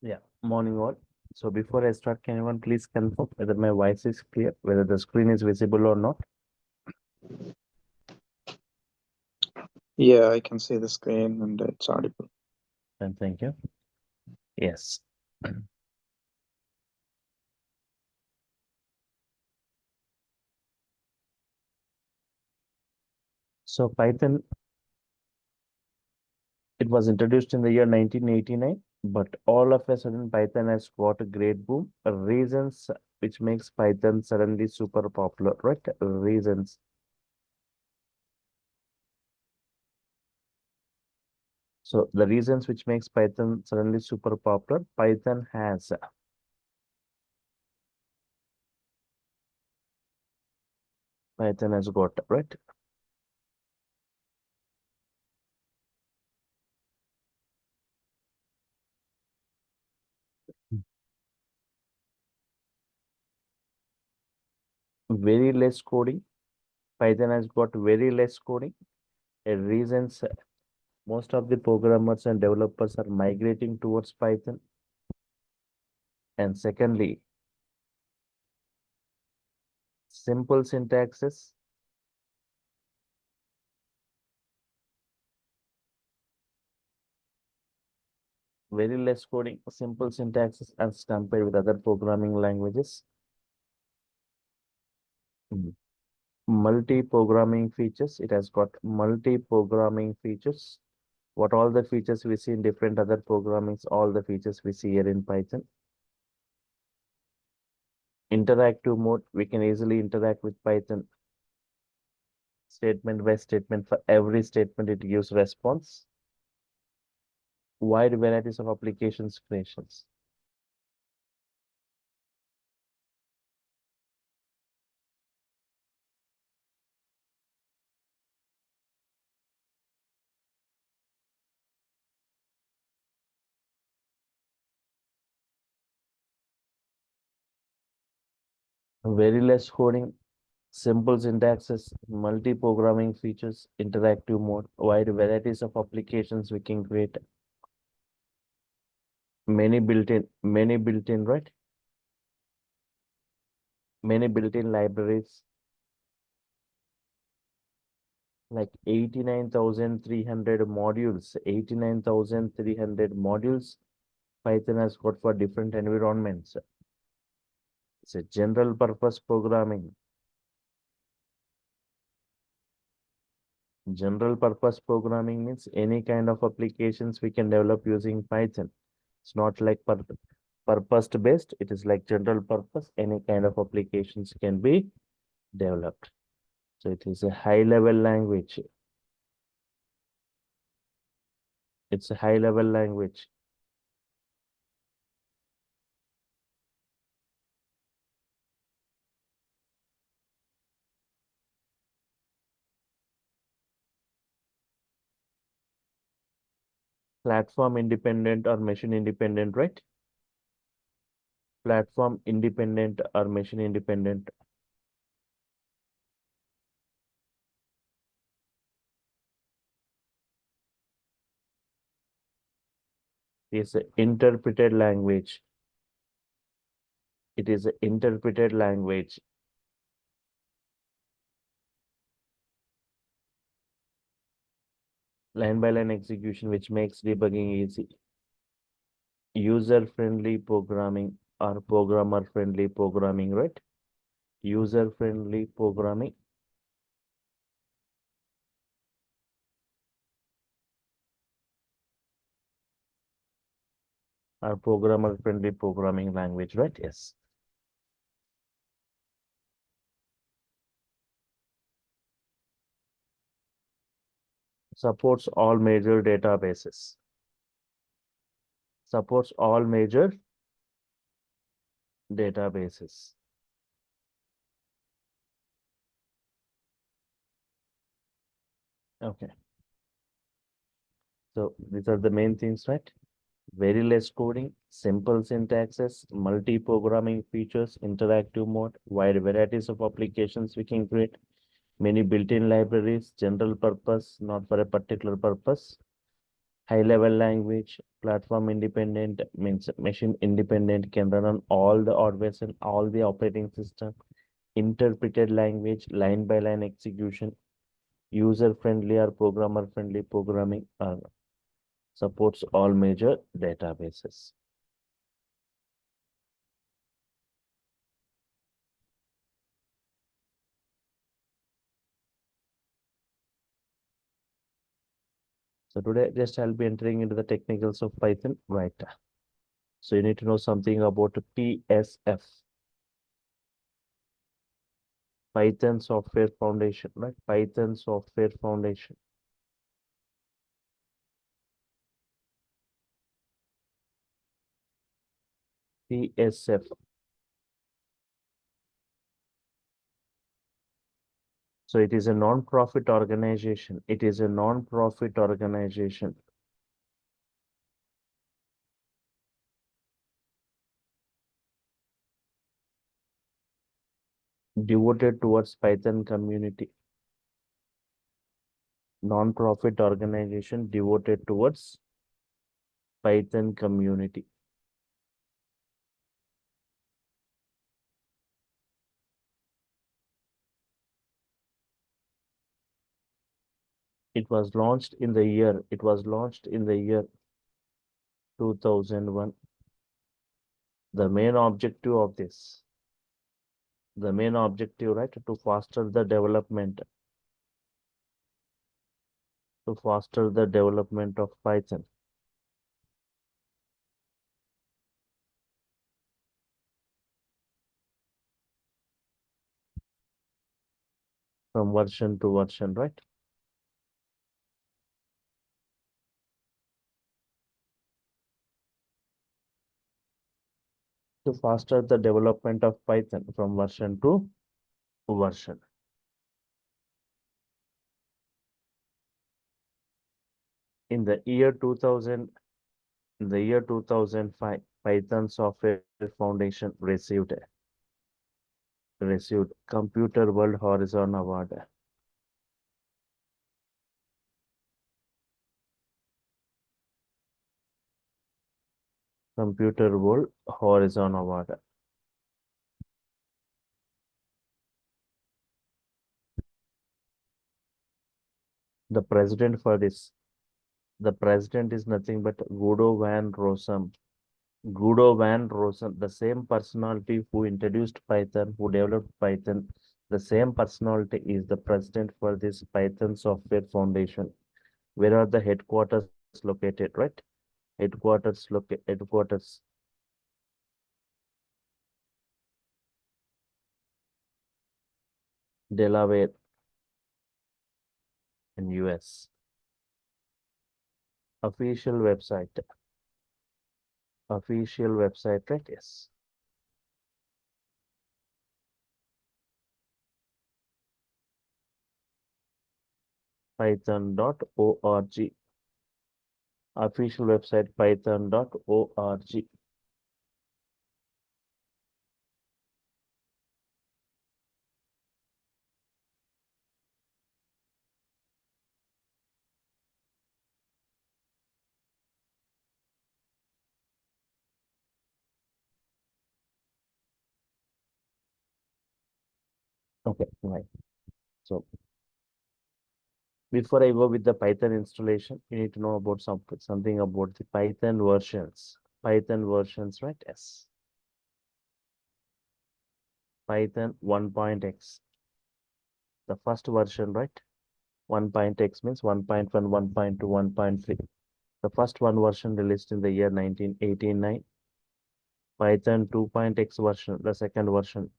Yeah, morning all. So before I start, can anyone please confirm whether my voice is clear, whether the screen is visible or not? Yeah, I can see the screen and it's audible. And thank you. Yes. So Python, it was introduced in the year 1989, but all of a sudden Python has got a great boom. Reasons which makes Python suddenly super popular, right? Reasons. So the reasons which makes Python suddenly super popular, Python has got, right? Very less coding. Python has got very less coding. Reasons most of the programmers and developers are migrating towards Python. And secondly, simple syntaxes, very less coding, simple syntaxes as compared with other programming languages. Mm. Multi-programming features. It has got multi-programming features. What all the features we see in different other programmings, all the features we see here in Python. Interactive mode, we can easily interact with Python statement by statement. For every statement, it gives response. Wide varieties of applications creations. Very less coding, simple syntaxes, multi-programming features, interactive mode, wide varieties of applications we can create, many built-in, right? Many built-in libraries, like 89,300 modules Python has got for different environments. It's a general purpose programming. General purpose programming means any kind of applications we can develop using Python. It's not like purpose based. It is like general purpose. Any kind of applications can be developed. So it is a high level language. It's a high level language. Platform independent or machine independent, right? Platform independent or machine independent. Is a interpreted language. It is an interpreted language. Line by line execution, which makes debugging easy. User friendly programming or programmer friendly programming, right? User friendly programming or programmer friendly programming language, right? Yes. Supports all major databases. Supports all major databases. Okay. So these are the main things, right? Very less coding, simple syntaxes, multi-programming features, interactive mode, wide varieties of applications we can create, many built-in libraries, general purpose, not for a particular purpose, High level language, platform independent means machine independent, can run on all the hardware and all the operating system. Interpreted language, line by line execution, user friendly or programmer friendly programming, supports all major databases. So today just I'll be entering into the technicals of Python, right? So you need to know something about PSF, Python Software Foundation, right? Python Software Foundation. PSF. So it is a non-profit organization. It is a non-profit organization devoted towards Python community. Non-profit organization devoted towards Python community. It was launched in the year 2001. The main objective of this, right, to foster the development, of Python. From version to version, right? To foster the development of Python from version to version. In the year 2005, Python Software Foundation received Computer World Horizon Award. Computer World Horizon Award. The president for this, the president is nothing but Guido van Rossum. Guido van Rossum, the same personality who introduced Python, who developed Python, the same personality is the president for this Python Software Foundation. Where are the headquarters located, right? Headquarters. Delaware in US. Official website. Right? Yes. Python.org. Official website python.org. Okay, right. So before I go with the Python installation, you need to know about something about the Python versions. Python versions, right? Yes. Python 1.x. The first version, right? 1.x means 1.1, 1.2, 1.3. The first one version released in the year 1989. Python 2.x version, the second version,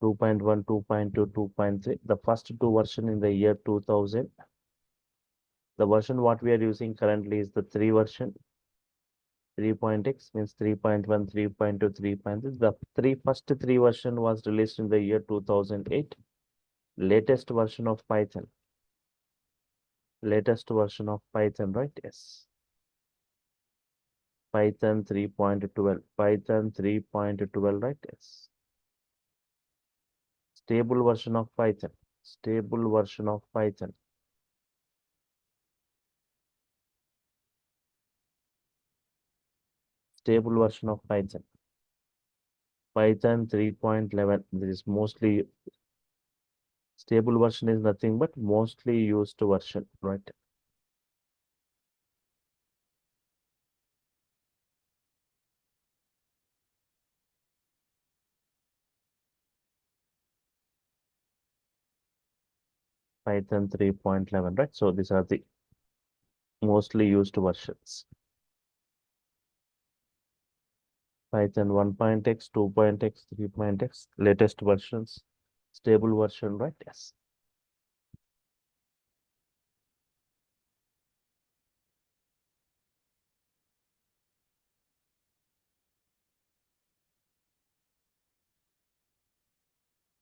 2.1, 2.2, 2.3. The first two version in the year 2000. The version what we are using currently is the 3 version. 3.x means 3.1, 3.2, 3.3. The first three version was released in the year 2008. Latest version of Python. Right? Yes. Python 3.12. Python 3.12, right? Yes. Stable version of Python. Stable version of Python. stable version of Python. Python 3.11. This is mostly stable version is nothing but mostly used version, right? Python 3.11, right? So these are the mostly used versions. Python 1.x, 2.x, 3.x, latest versions, stable version, right? Yes.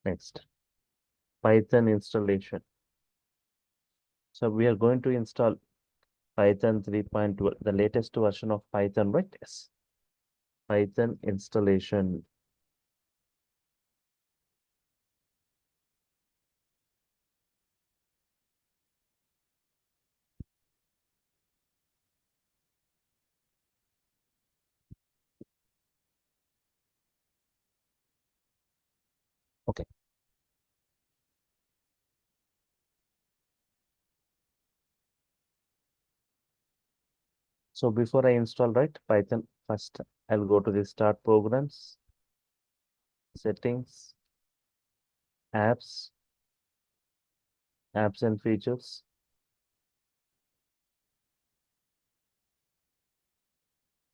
Next, Python installation. So we are going to install Python 3.12, the latest version of Python, right? Yes. Python installation. Okay. So before I install, right, Python, first I'll go to the start programs, settings, apps, apps and features.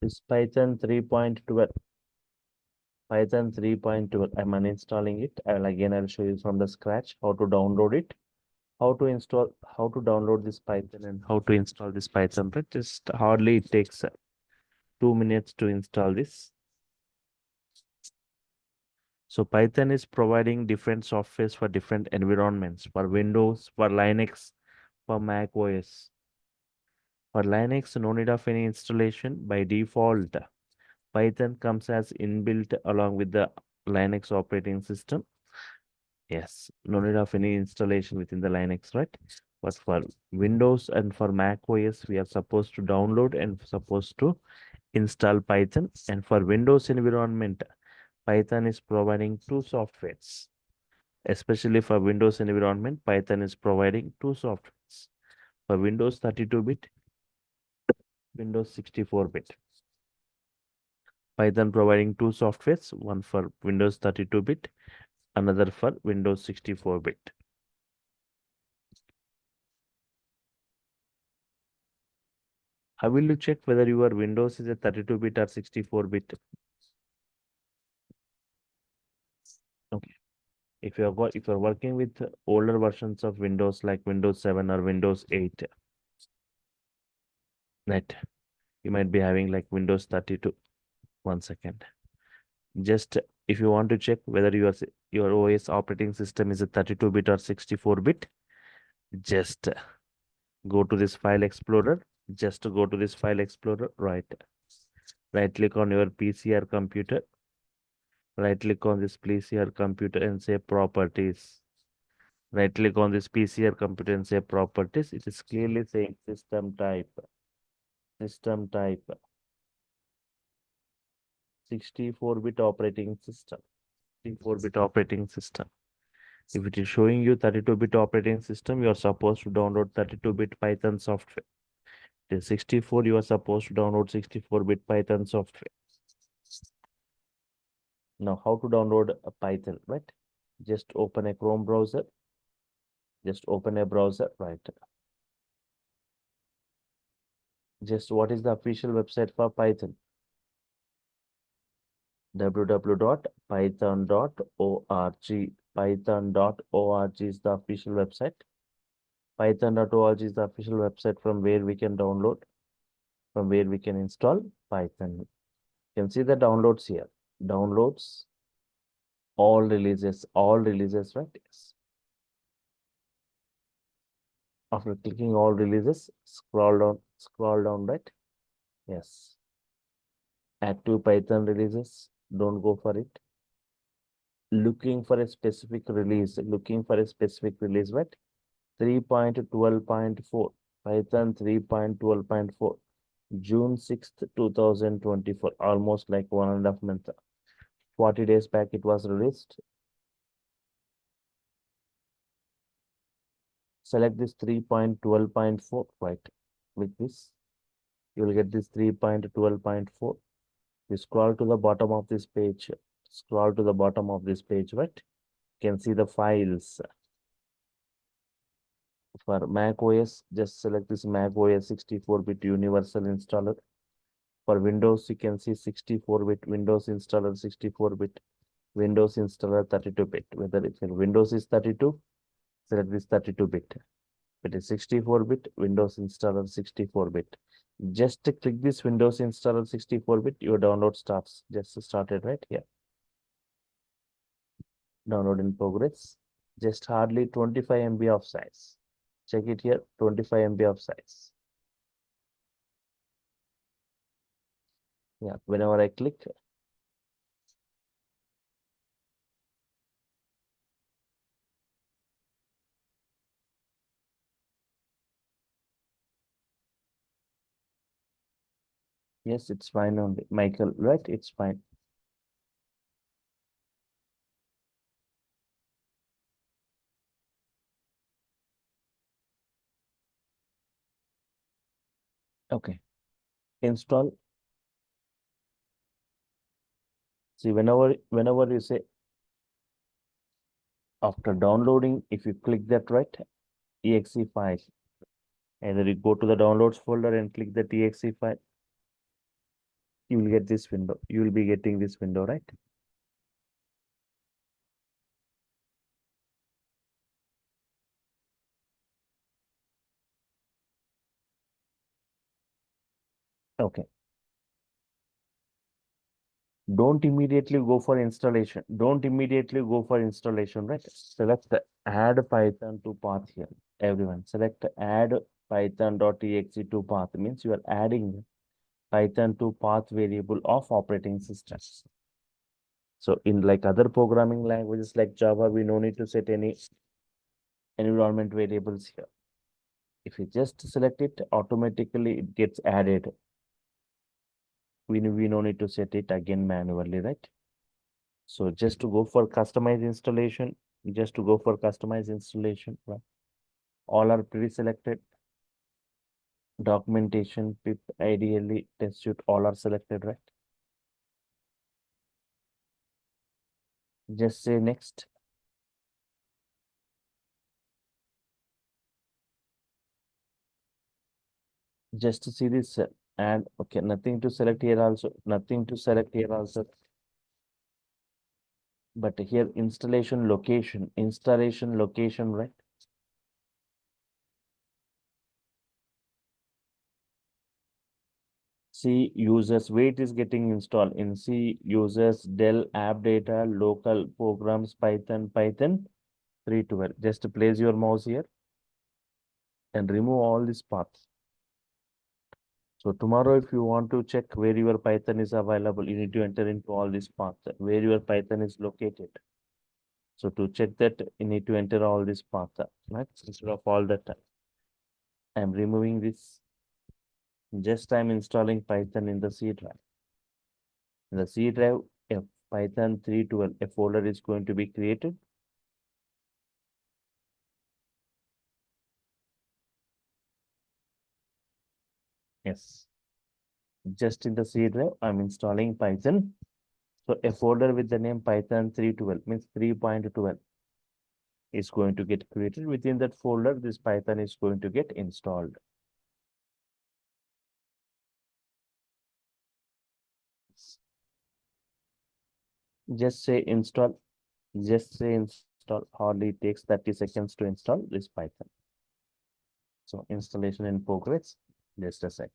This Python 3.12. Python 3.12. I'm uninstalling it. I'll show you from the scratch how to download it, how to install, how to download this Python and how to install this Python. But just hardly it takes 2 minutes to install this. So Python is providing different softwares for different environments, for Windows, for Linux, for Mac OS. For Linux, no need of any installation. By default, Python comes as inbuilt along with the Linux operating system. Yes, no need of any installation within the Linux, right? But for Windows and for Mac OS, we are supposed to download and supposed to install Python. And for Windows environment, Python is providing two softwares. Especially for Windows environment, Python is providing two softwares. For Windows 32-bit, Windows 64-bit. Python providing two softwares, one for Windows 32-bit, another for Windows 64-bit. How will you check whether your Windows is a 32-bit or 64-bit? Okay. If you're working with older versions of Windows like Windows 7 or Windows 8, that you might be having like Windows 32. 1 second. Just if you want to check whether your OS operating system is a 32-bit or 64-bit, just go to this file explorer. Just go to this file explorer, right click on your PC or computer. Right click on this PC or computer and say properties. Right click on this PC or computer and say properties. It is clearly saying system type. System type 64-bit operating system. 64-bit operating system. If it is showing you 32-bit operating system, you are supposed to download 32-bit Python software. It is 64, you are supposed to download 64-bit Python software. Now, how to download a Python, right? Just open a Chrome browser. Just open a browser, right? Just what is the official website for Python? www.python.org. Python.org is the official website. Python.org is the official website from where we can download, from where we can install Python. You can see the downloads here. Downloads, all releases, right? Yes. After clicking all releases, scroll down, right? Yes. Active Python releases, don't go for it. Looking for a specific release, right? 3.12.4, Python 3.12.4. June 6th, 2024, almost like 1.5 months. 40 days back it was released. Select this 3.12.4, right? With this, you will get this 3.12.4. You scroll to the bottom of this page. Scroll to the bottom of this page, right? You can see the files. For Mac OS, just select this Mac OS 64-bit universal installer. For Windows, you can see 64-bit Windows installer, 64-bit Windows installer, 32-bit. Whether if your Windows is 32, select this 32-bit. If it is 64-bit, Windows installer 64-bit. Just click this Windows installer 64-bit, your download starts. Just started right here. Download in progress. Just hardly 25 MB of size. Check it here, 25 MB of size. Yeah, whenever I click, yes, it's fine only. Michael, right? It's fine. Okay. Install. See, whenever you say after downloading, if you click that right, exe file, and then you go to the downloads folder and click the exe file, you will get this window. You will be getting this window, right? Okay. Don't immediately go for installation. Don't immediately go for installation, right? Select the add Python to path here. Everyone, select add python.exe to path means you are adding Python to path variable of operating systems. So in like other programming languages like Java, we no need to set any environment variables here. If you just select it, automatically it gets added. We no need to set it again manually, right? So just to go for customized installation, right? All are pre-selected. Documentation, pip, ideally, test suite, all are selected, right? Just say next. Just to see this and okay, nothing to select here also, nothing to select here also. But here installation location, right? C users, where it is getting installed in C users, Dell app data, local programs, Python 312. Just place your mouse here and remove all these paths. So tomorrow, if you want to check where your Python is available, you need to enter into all these paths, where your Python is located. So to check that, you need to enter all these paths, right? Instead of all that, I'm removing this. Just I'm installing Python in the C drive. In the C drive, a Python 312, a folder is going to be created. Yes. Just in the C drive, I'm installing Python. So a folder with the name Python 312 means 3.12 is going to get created. Within that folder, this Python is going to get installed. Just say install. Just say install. Hardly takes 30 seconds to install this Python. So installation in progress. Just a second.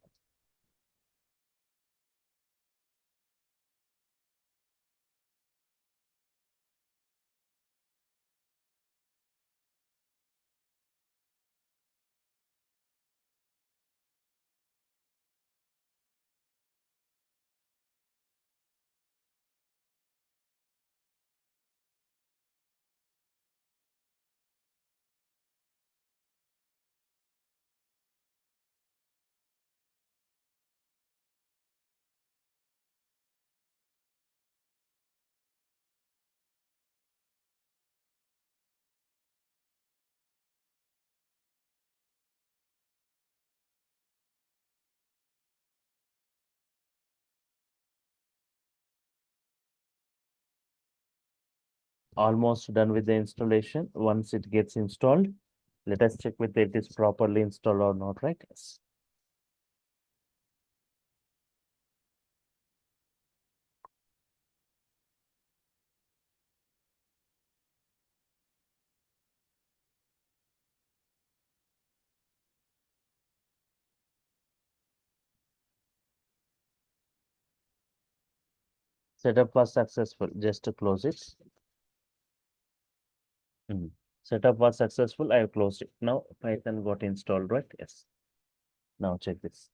almost done with the installation. Once it gets installed, let us check whether it is properly installed or not, right? Yes. Setup was successful. Just to close it. Setup was successful. I have closed it. Now Python got installed, right? Yes. Now check this.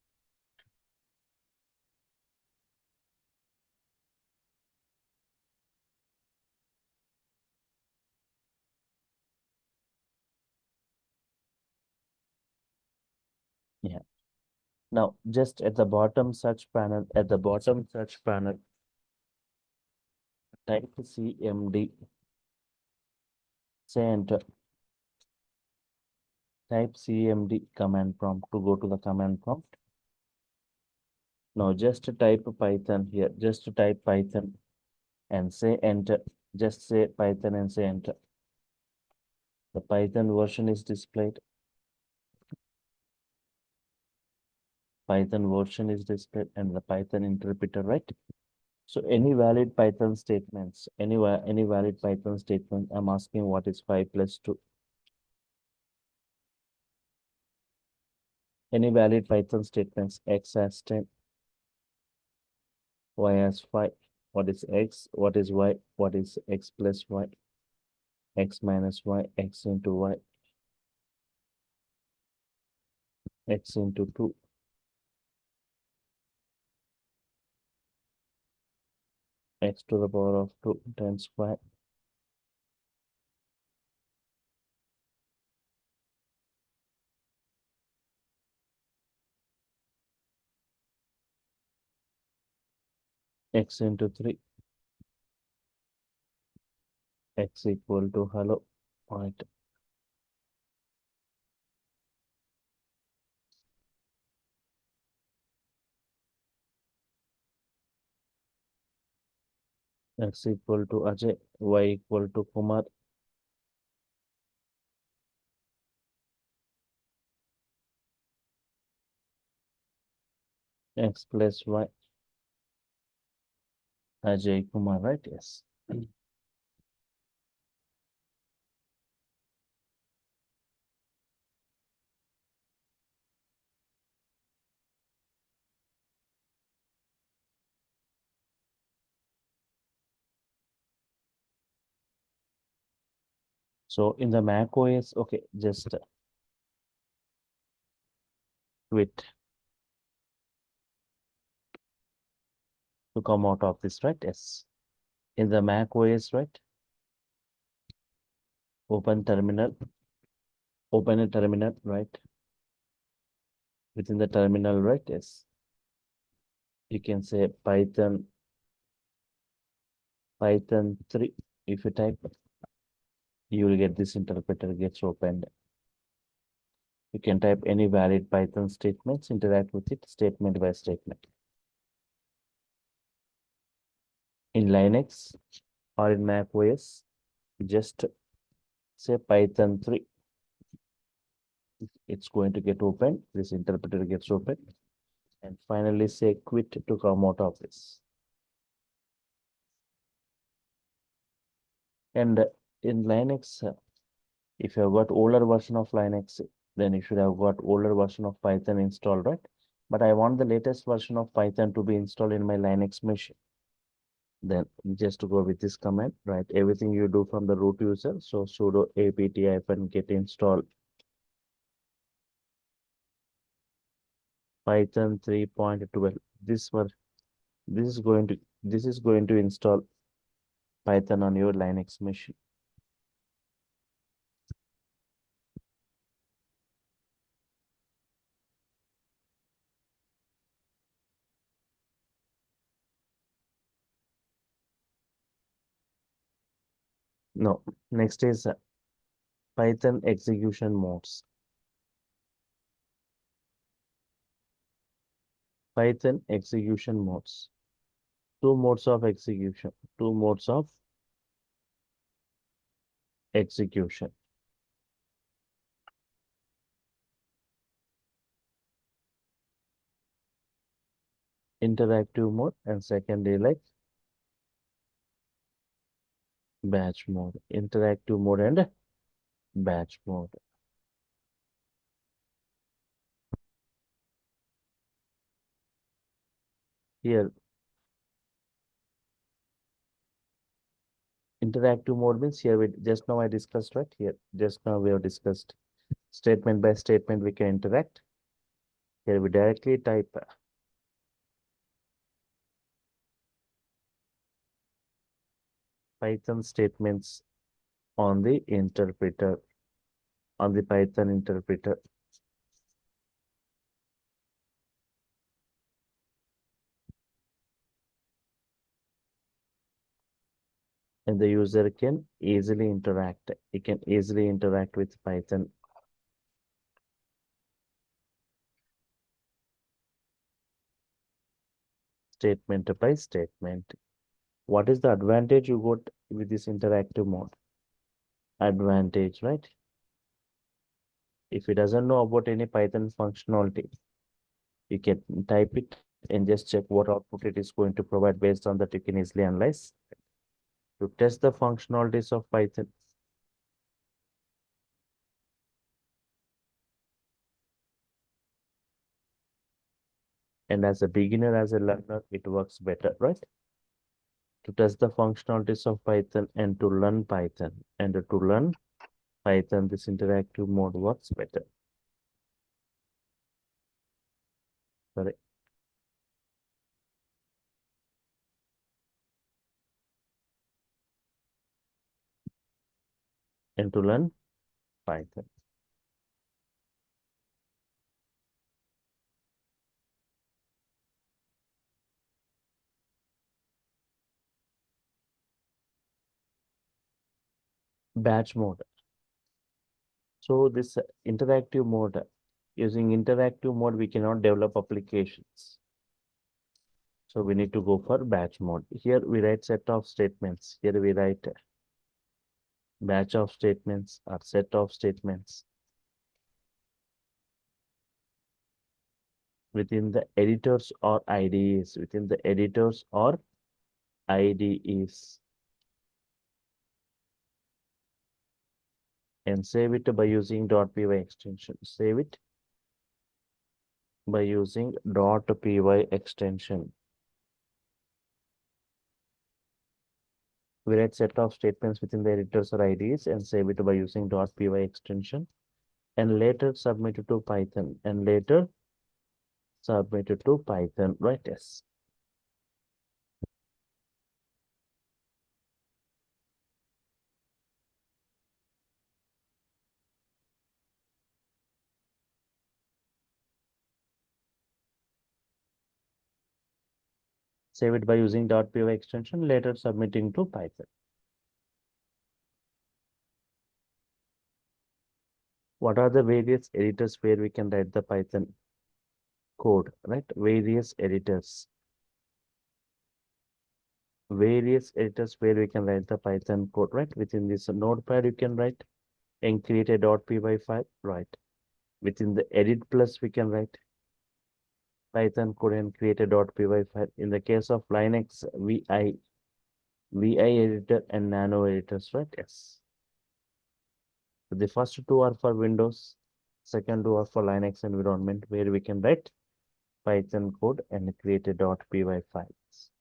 Yeah. Now just at the bottom search panel, type CMD, say enter. Type CMD command prompt to go to the command prompt. Now just type Python here. Just type Python and say enter. Just say Python and say enter. The Python version is displayed. Python version is displayed and the Python interpreter, right? So any valid Python statements, any valid Python statement, I'm asking what is 5 plus 2. Any valid Python statements, x as 10, y as 5. What is x? What is y? What is x plus y? X minus y, x into y, x into 2, x to the power of 2 times y, x into 3, x equal to hello, right? X equal to Ajay, y equal to Kumar, x plus y, Ajay Kumar, right? Yes. So in the Mac OS, okay, just quit to come out of this, right? Yes. In the Mac OS, right? Open terminal, open a terminal, right? Within the terminal, right? Yes. You can say Python 3. If you type, you will get this interpreter gets opened. You can type any valid Python statements, interact with it statement by statement. In Linux or in Mac OS, just say Python 3. It's going to get open. This interpreter gets open. And finally say quit to come out of this. And in Linux, if you have got older version of Linux, then you should have got older version of Python installed, right? But I want the latest version of Python to be installed in my Linux machine. Then just to go with this command, right? Everything you do from the root user. So sudo apt-get install Python 3.12. This is going to install Python on your Linux machine. No, next is Python execution modes. Python execution modes. Two modes of execution. Two modes of execution. Interactive mode, and secondly like batch mode. Interactive mode and batch mode. Here, interactive mode means here we just now I discussed, right? Here, just now we have discussed statement by statement we can interact. Here we directly type Python statements on the interpreter, on the Python interpreter. And the user can easily interact. It can easily interact with Python. Statement by statement. What is the advantage you got with this interactive mode? Advantage, right? If he doesn't know about any Python functionality, you can type it and just check what output it is going to provide. Based on that, you can easily analyze to test the functionalities of Python. And as a beginner, as a learner, it works better, right? To test the functionalities of Python and to learn Python. And to learn Python, this interactive mode works better. Sorry. And to learn Python. Batch mode. So this interactive mode, using interactive mode, we cannot develop applications. So we need to go for batch mode. Here we write set of statements. Here we write batch of statements or set of statements within the editors or IDEs, within the editors or IDEs. And save it by using .py extension. Save it by using .py extension. We write set of statements within the editors or IDEs and save it by using .py extension. And later submit it to Python. And later submit it to Python. Right? Yes. Save it by using .py extension. Later submitting to Python. What are the various editors where we can write the Python code? Right? Various editors. Various editors where we can write the Python code. Right? Within this notepad, you can write and create a .py file. Right? Within the edit plus, we can write Python code and create a .py file. In the case of Linux, VI editor and nano editors, right? Yes. So the first two are for Windows, second two are for Linux environment, where we can write Python code and create a .py files.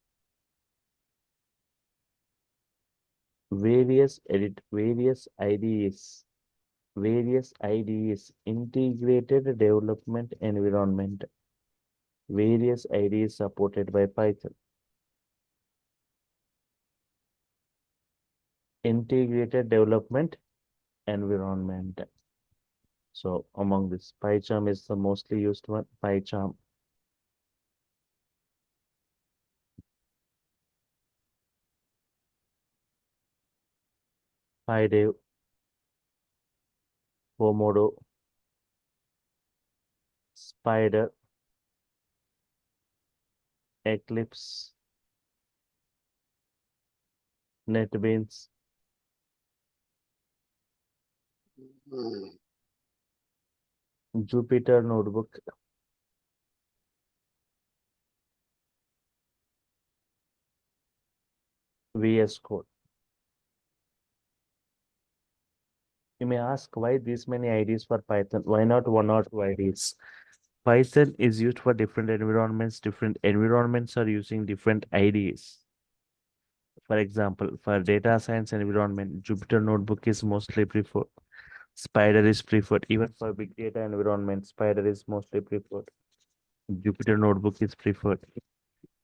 Various IDEs, integrated development environment, various IDEs supported by Python. Integrated development environment. So among this, PyCharm is the mostly used one. PyCharm. PyDev, Pomodo, Spider, Eclipse, NetBeans, Jupyter Notebook, VS Code. You may ask why these many IDs for Python? Why not one or two IDs? Python is used for different environments. Different environments are using different IDs. For example, for data science environment, Jupyter Notebook is mostly preferred. Spider is preferred. Even for big data environment, Spider is mostly preferred. Jupyter Notebook is preferred.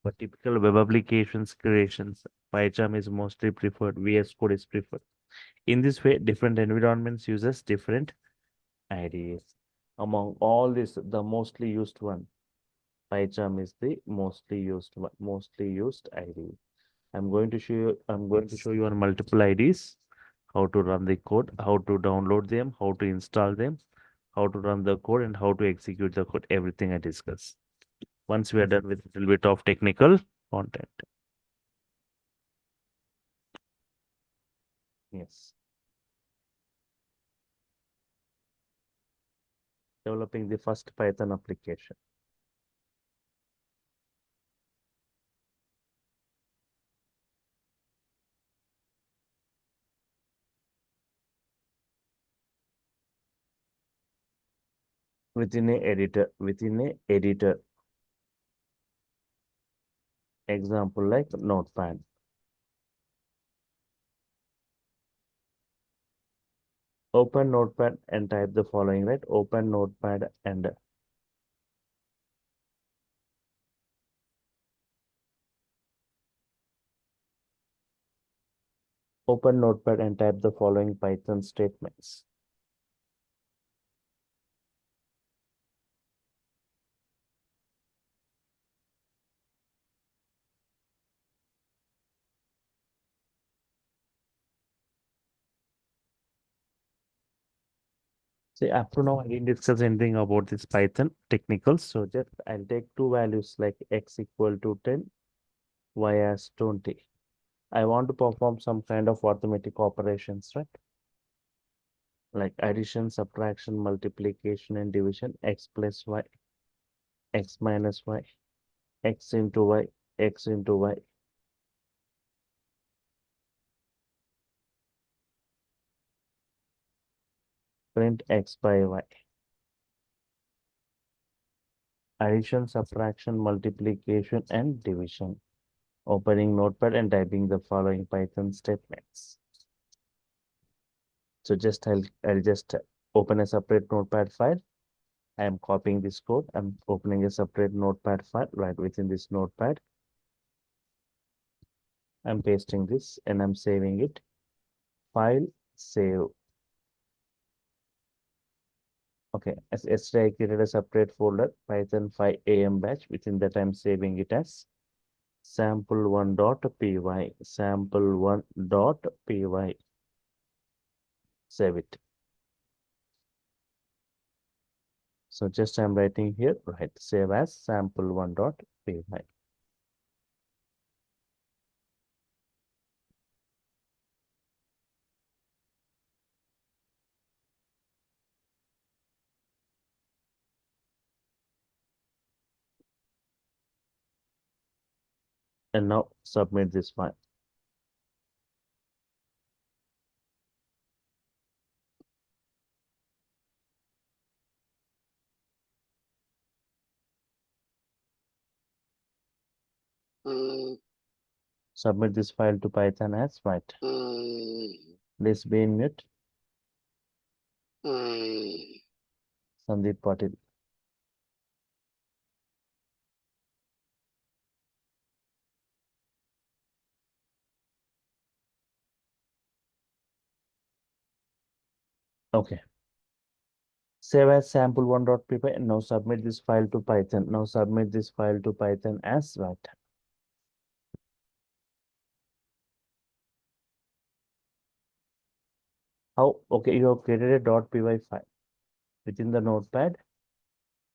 For typical web applications creations, PyCharm is mostly preferred. VS Code is preferred. In this way, different environments uses different IDEs. Among all this, the mostly used one, PyCharm is the mostly used one, mostly used IDE. I'm going to show you on multiple IDs how to run the code, how to download them, how to install them, how to run the code, and how to execute the code. Everything I discuss. Once we are done with a little bit of technical content. Yes. Developing the first Python application. Within a editor, example like Notepad. Open Notepad and type the following, right? Open Notepad and type the following Python statements. See, up to now, I didn't discuss anything about this Python technicals. So just I'll take two values like x equal to 10, y as 20. I want to perform some kind of arithmetic operations, right? Like addition, subtraction, multiplication, and division, x plus y, x minus y, x into y, x into y. Print x by y. Addition, subtraction, multiplication, and division. Opening Notepad and typing the following Python statements. So I'll just open a separate Notepad file. I am copying this code. I'm opening a separate Notepad file right within this Notepad. I'm pasting this and I'm saving it. File, save. Okay, as yesterday I created a separate folder, Python 5 AM batch. Within that I'm saving it as sample1.py, sample1.py. Save it. So just I'm writing here, right, save as sample1.py. And now submit this file. Submit this file to Python as right. Please be in mute. Sandeep Patil. Okay. Save as sample1.py and now submit this file to Python. Now submit this file to Python as right. How? Okay, you have created a .py file. Within the notepad,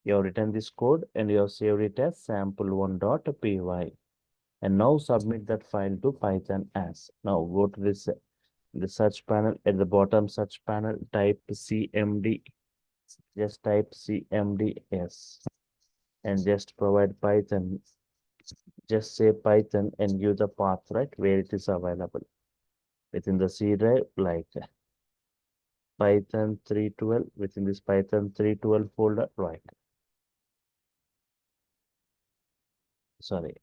you have written this code and you have saved it as sample1.py. And now submit that file to Python as. Now go to this The search panel at the bottom search panel, type CMD. Just type CMDS and just provide Python. Just say Python and give the path, right, where it is available within the C drive, like Python 312 within this Python 312 folder, right? Sorry,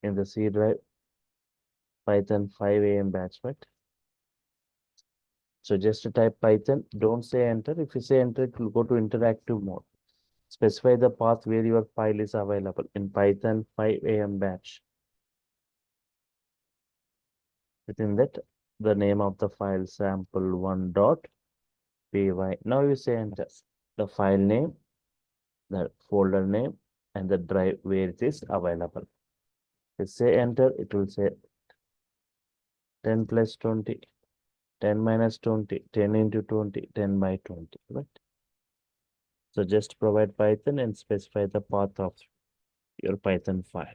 in the C drive, Python 5 AM batch, right? So just to type Python, don't say enter. If you say enter, it will go to interactive mode. Specify the path where your file is available in Python 5 AM batch. Within that, the name of the file sample1.py. Now you say enter. The file name, the folder name, and the drive where it is available. If you say enter, it will say 10 plus 20, 10 minus 20, 10 into 20, 10 by 20, right? So just provide Python and specify the path of your Python file.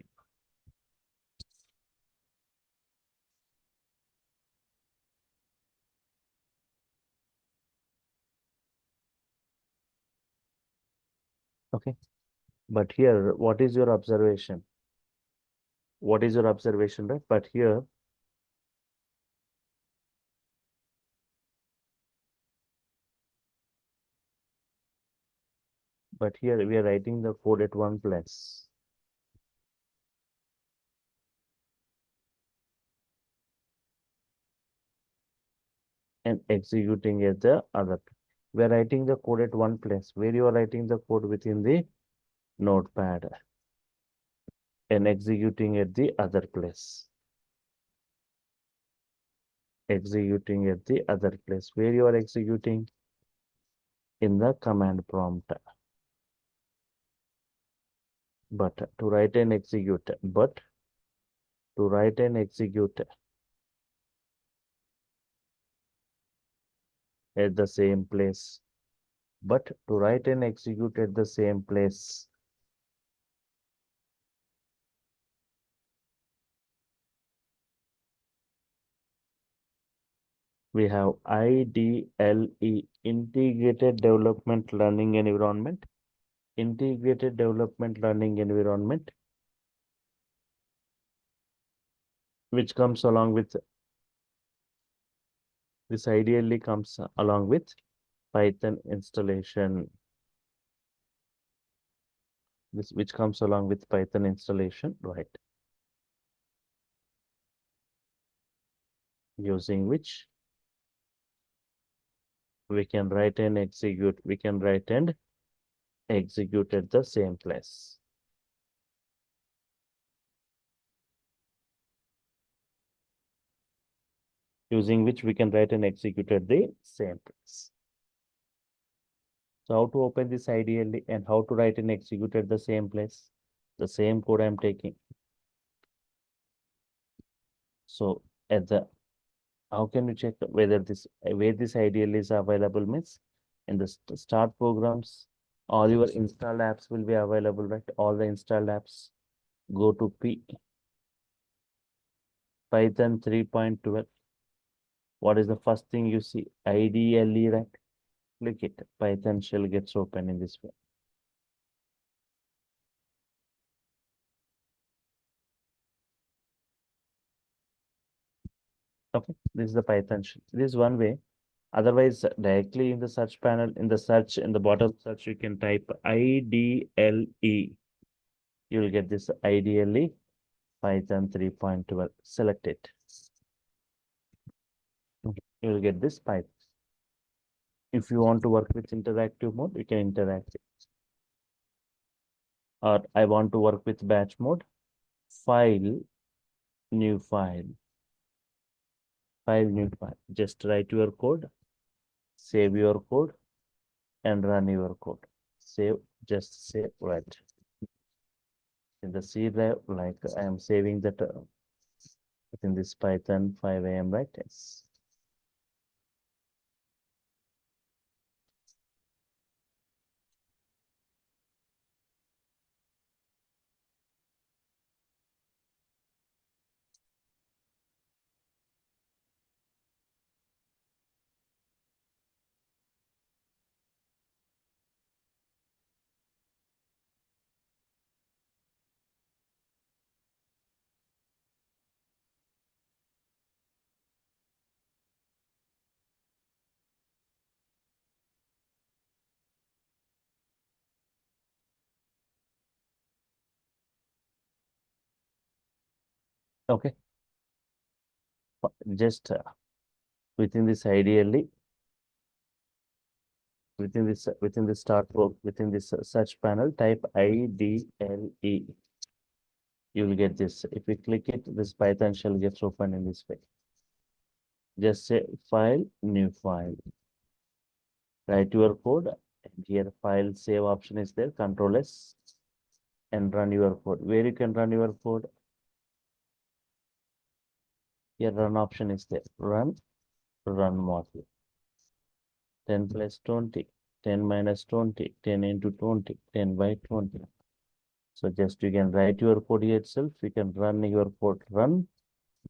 Okay. But here, what is your observation? What is your observation, right? But here, we are writing the code at one place and executing at the other. We are writing the code at one place where you are writing the code within the notepad and executing at the other place. Executing at the other place where you are executing in the command prompt. But to write and execute, at the same place. But to write and execute at the same place. We have IDLE, Integrated Development Learning Environment. Integrated Development Learning Environment, which comes along with this ideally comes along with Python installation. This which comes along with Python installation, right? Using which we can write and execute. We can write and execute at the same place. Using which we can write and execute at the same place. So how to open this ideally and how to write and execute at the same place? The same code I'm taking. So at the how can you check whether this where this ideal is available means in the start programs, all your installed apps will be available, right? All the installed apps. Go to Python 3.12. What is the first thing you see? IDLE, right? Click it. Python shell gets open in this way. Okay, this is the Python shell. This is one way. Otherwise, directly in the search panel, in the search, in the bottom search, you can type IDLE. You will get this IDLE Python 3.12. Select it. You will get this Python. If you want to work with interactive mode, you can interact it. Or I want to work with batch mode. File, new file. File, new file. Just write your code, save your code, and run your code. Save, just save, right. In the C drive, like I am saving that within this Python 5 AM, right? Yes. Okay, just within this ideally, within this start work, within this search panel, type IDLE. You will get this. If you click it, this Python shell gets open in this way. Just say file, new file. Write your code, and here file save option is there. Control S and run your code. Where you can run your code? Here run option is there. Run module. 10 plus 20, 10 minus 20, 10 into 20, 10 by 20. So just you can write your code here itself. You can run your code. Run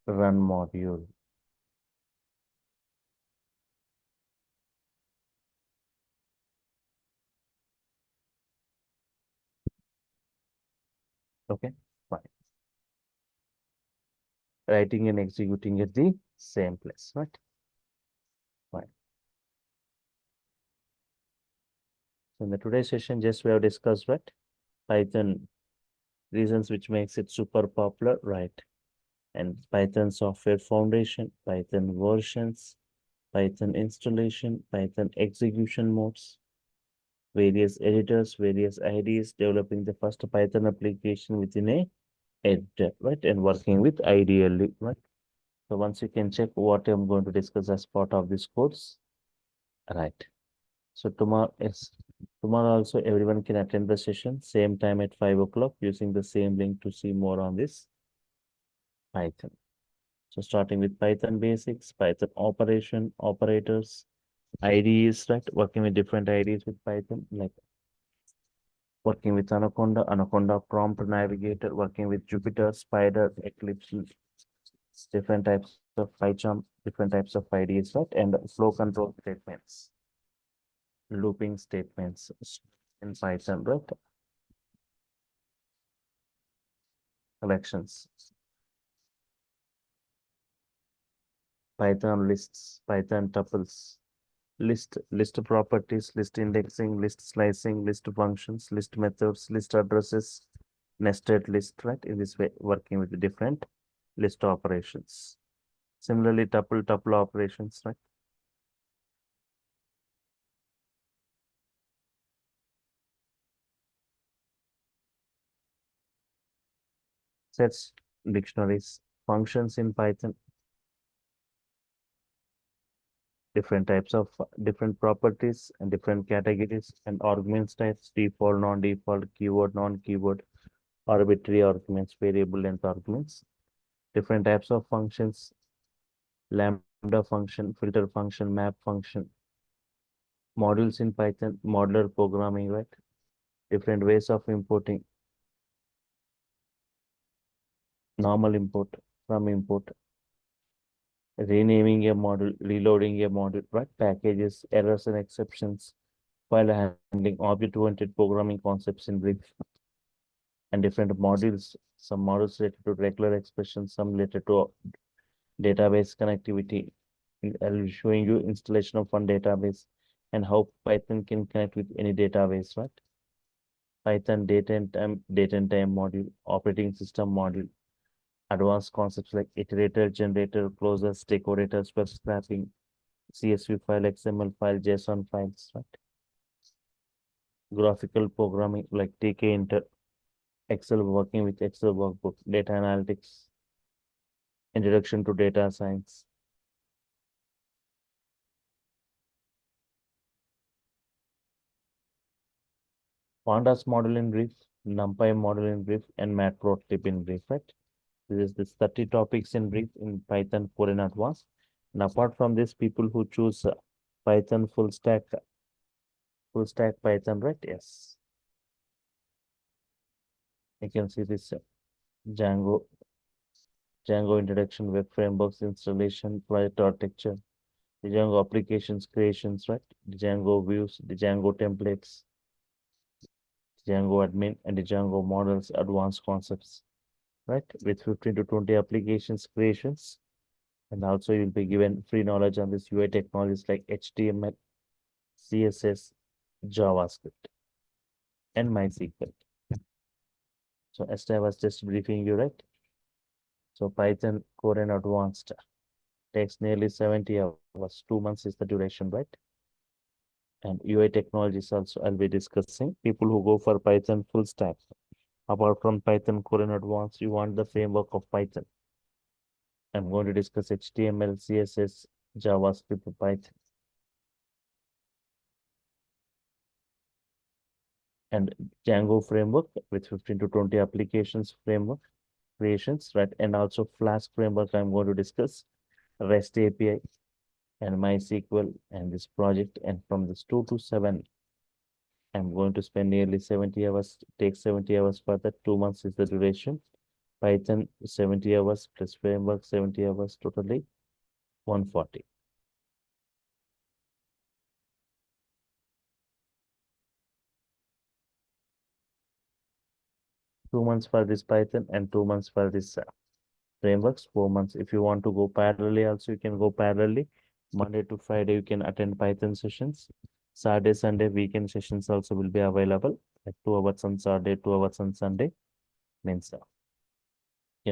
module. Okay, fine. Writing and executing at the same place, right? Fine. So in the today's session, just we have discussed, right? Python reasons which makes it super popular, right? And Python software foundation, Python versions, Python installation, Python execution modes, various editors, various IDEs, developing the first Python application within a editor, right? And working with ideally, right? So once you can check what I'm going to discuss as part of this course, right? So tomorrow also everyone can attend the session, same time at 5 o'clock using the same link to see more on this Python. So starting with Python basics, Python operation, operators, IDEs, right? Working with different IDEs with Python, like working with Anaconda prompt navigator, working with Jupyter, Spider, Eclipse, different types of PyCharm, different types of IDEs, right? And flow control statements, looping statements in Python, right? Collections, Python lists, Python tuples, list properties, list indexing, list slicing, list functions, list methods, list addresses, nested list, right? In this way, working with the different list operations. Similarly, tuple operations, right? Sets, dictionaries, functions in Python, different types of different properties and different categories and arguments types, default, non-default, keyword, non-keyword, arbitrary arguments, variable length arguments, different types of functions, lambda function, filter function, map function, modules in Python, modular programming, right? Different ways of importing, normal import, from import, renaming a module, reloading a module, right? Packages, errors and exceptions, while handling object-oriented programming concepts in brief, and different modules, some modules related to regular expressions, some related to database connectivity. I'll be showing you installation of one database and how Python can connect with any database, right? Python data and time module, operating system module, advanced concepts like iterator, generator, closures, decorators, web scraping, CSV file, XML file, JSON files, right? Graphical programming like TK Inter, Excel, working with Excel workbook, data analytics, introduction to data science. Pandas model in brief, NumPy model in brief, and matplotlib in brief, right? This is this 30 topics in brief in Python 4 in advanced. And apart from this, people who choose Python full stack Python, right? Yes. You can see this Django, Django introduction, web frameworks installation, project architecture, the Django applications creations, right? The Django views, the Django templates, Django admin, and the Django models, advanced concepts, right? With 15 to 20 applications creations. And also you'll be given free knowledge on this UI technologies like HTML, CSS, JavaScript, and MySQL. So as I was just briefing you, right? So Python Core and Advanced takes nearly 70 hours. 2 months is the duration, right? And UI technologies also I'll be discussing. People who go for Python full stack. Apart from Python Core and Advanced, you want the framework of Python. I'm going to discuss HTML, CSS, JavaScript, Python. And Django framework with 15 to 20 applications framework creations, right? And also Flask framework I'm going to discuss, REST API and MySQL and this project. And from this 2 to 7, I'm going to spend nearly 70 hours, take 70 hours for that. 2 months is the duration. Python 70 hours plus framework 70 hours, totally 140. 2 months for this Python and 2 months for this frameworks, 4 months. If you want to go parallelly, also you can go parallelly. Monday to Friday, you can attend Python sessions. Saturday, Sunday, weekend sessions also will be available. Like 2 hours on Saturday, 2 hours on Sunday. Means you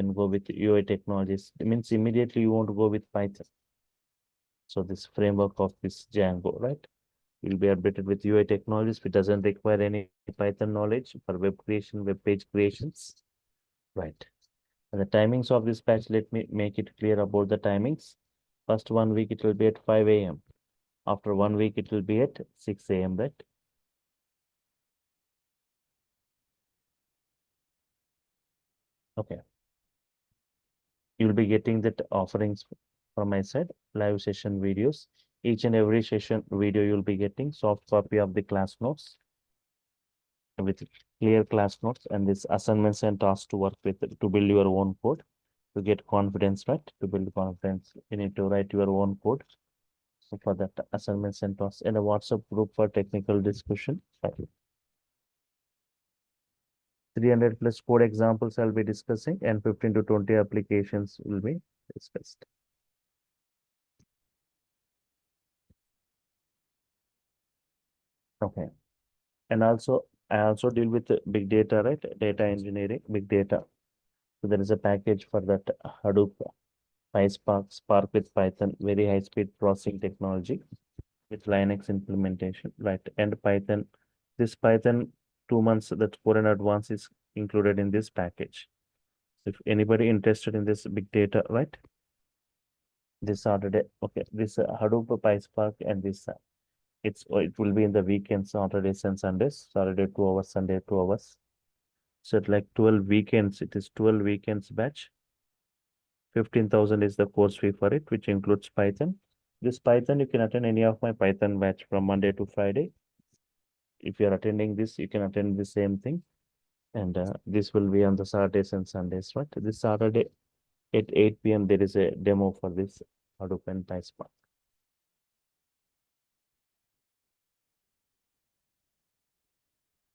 can go with UI technologies. It means immediately you want to go with Python. So this framework of this Django, right? You'll be updated with UI technologies, which doesn't require any Python knowledge for web creation, web page creations, right? And the timings of this batch, let me make it clear about the timings. First 1 week, it will be at 5 a.m. After 1 week, it will be at 6 a.m., right? Okay. You'll be getting that offerings from my side, live session videos. Each and every session video, you'll be getting soft copy of the class notes with clear class notes and this assignments and tasks to work with to build your own code, to get confidence, right? To build confidence, you need to write your own code. So for that assignments and tasks and a WhatsApp group for technical discussion. 300 plus code examples I'll be discussing and 15 to 20 applications will be discussed. Okay. And also, I also deal with big data, right? Data engineering, big data. So there is a package for that Hadoop, PySpark, Spark with Python, very high speed processing technology with Linux implementation, right? And Python, this Python 2 months that Core and Advanced is included in this package. If anybody interested in this big data, right? This Saturday, okay, this Hadoop, PySpark, and this it will be in the weekends, Saturdays and Sundays. Saturday 2 hours, Sunday 2 hours. So it's like 12 weekends. It is 12 weekends batch. 15,000 is the course fee for it, which includes Python. This Python, you can attend any of my Python batch from Monday to Friday. If you're attending this, you can attend the same thing. And this will be on the Saturdays and Sundays, right? This Saturday at 8 p.m. there is a demo for this Hadoop and PySpark.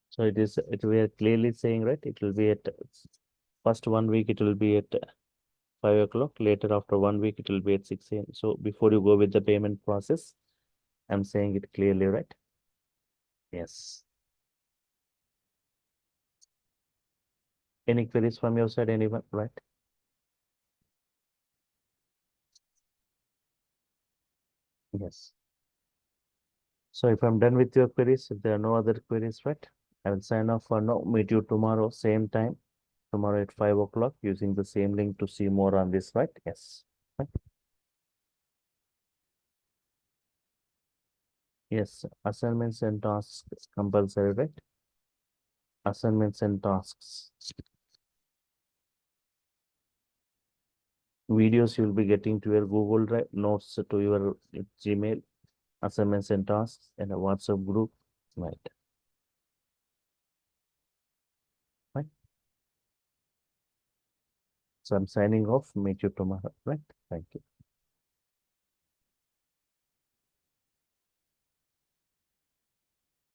So we are clearly saying, right? It will be at first 1 week, it will be at 5 o'clock. Later, after 1 week, it will be at 6 a.m. So before you go with the payment process, I'm saying it clearly, right? Yes. Any queries from your side, anyone, right? Yes. So if I'm done with your queries, if there are no other queries, right? I will sign off for now. Meet you tomorrow, same time, tomorrow at 5 o'clock, using the same link to see more on this, right? Yes. Right? Yes. Assignments and tasks compulsory, right? Assignments and tasks. Videos you'll be getting to your Google Drive, notes to your Gmail, assignments and tasks, and a WhatsApp group. Right. Right. So I'm signing off. Meet you tomorrow. Right. Thank you.